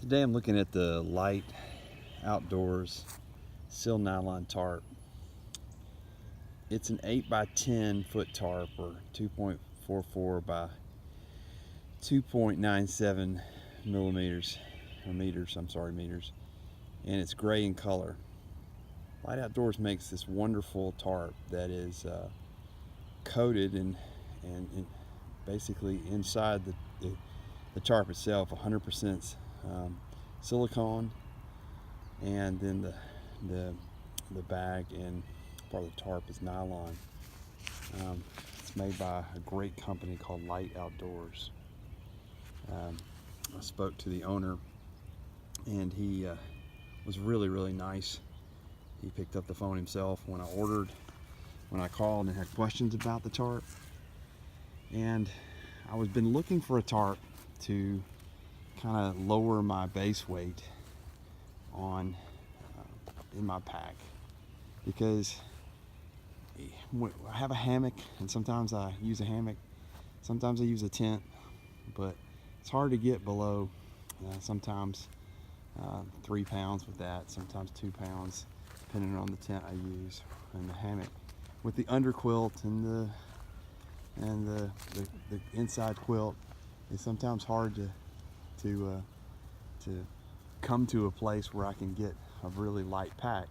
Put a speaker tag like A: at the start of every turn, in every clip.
A: Today I'm looking at the Lite Outdoors Sil Nylon Tarp. It's an 8 by 10 foot tarp, or 2.44 by 2.97 millimeters, or meters, meters, and it's gray in color. Lite Outdoors makes this wonderful tarp that is coated and basically inside the tarp itself 100% silicone, and then the bag and part of the tarp is nylon. It's made by a great company called Lite Outdoors. I spoke to the owner, and he was really nice. He picked up the phone himself when I called and had questions about the tarp. And I was been looking for a tarp to kind of lower my base weight on in my pack, because I have a hammock, and sometimes I use a hammock, sometimes I use a tent, but it's hard to get below sometimes 3 pounds with that, sometimes 2 pounds, depending on the tent I use, and the hammock with the underquilt and the inside quilt is sometimes hard to come to a place where I can get a really light pack.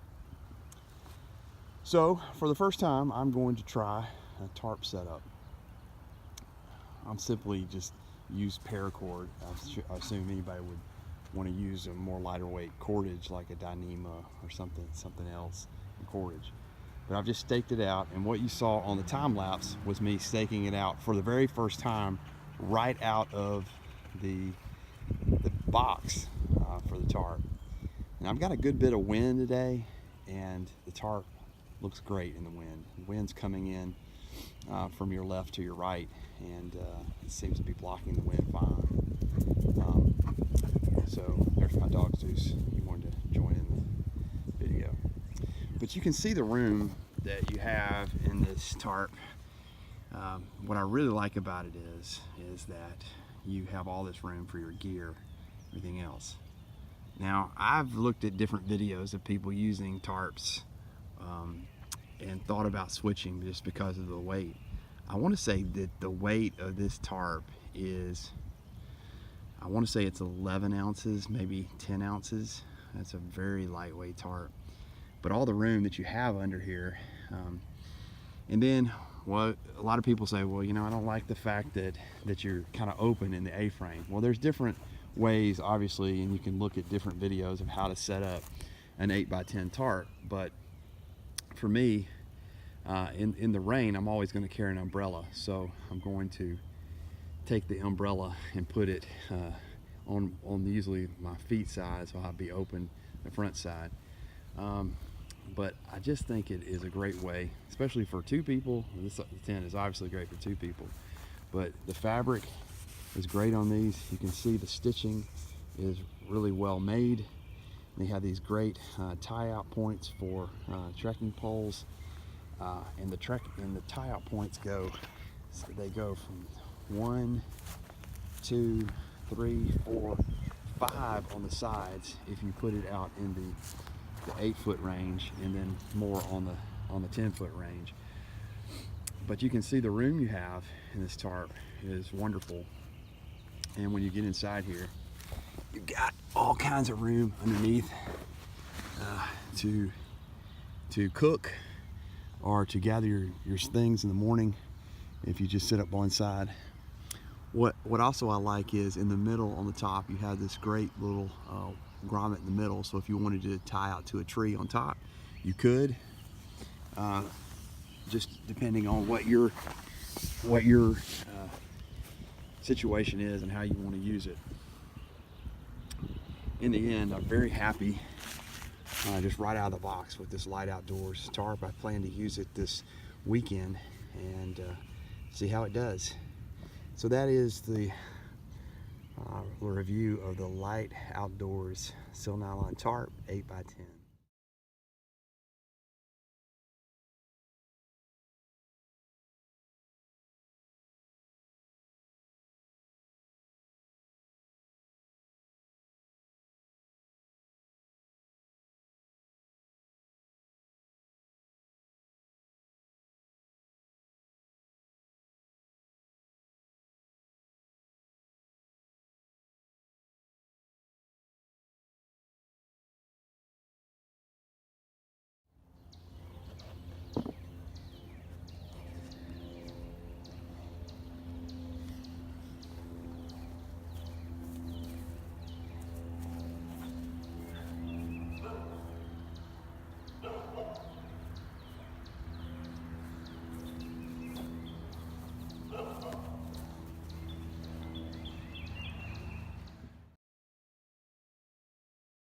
A: So for the first time, I'm going to try a tarp setup. I'm simply just use paracord. I assume anybody would want to use a more lighter weight cordage like a Dyneema or something else in cordage. But I've just staked it out, and what you saw on the time lapse was me staking it out for the very first time right out of the box for the tarp. And I've got a good bit of wind today, and the tarp looks great in the wind. The wind's coming in from your left to your right, and it seems to be blocking the wind fine. So there's my dog Zeus. He wanted to join in the video. But you can see the room that you have in this tarp. What I really like about it is that you have all this room for your gear, everything else. Now, I've looked at different videos of people using tarps and thought about switching just because of the weight. I want to say that the weight of this tarp is, I want to say it's 11 ounces, maybe 10 ounces. That's a very lightweight tarp. But all the room that you have under here, and then well, a lot of people say, well, you know, I don't like the fact that you're kind of open in the A-frame. Well, there's different ways, obviously, and you can look at different videos of how to set up an 8 by 10 tarp. But for me, in the rain, I'm always going to carry an umbrella, so I'm going to take the umbrella and put it on usually my feet side, so I'll be open the front side. But I just think it is a great way, especially for 2 people. This tent is obviously great for 2 people, but the fabric is great on these. You can see the stitching is really well made. They have these great tie-out points for trekking poles, and the tie-out points go from 1, 2, 3, 4, 5 on the sides if you put it out in the 8-foot range, and then more on the 10-foot range. But you can see the room you have in this tarp is wonderful. And when you get inside here, you've got all kinds of room underneath to cook or to gather your things in the morning if you just sit up one side. What also I like is in the middle on the top you have this great little grommet in the middle, so if you wanted to tie out to a tree on top, you could, just depending on what your situation is and how you want to use it. In the end, I'm very happy just right out of the box with this Lite Outdoors tarp. I plan to use it this weekend and see how it does. So that is the review of the Lite Outdoors Sil Nylon Tarp 8 by 10.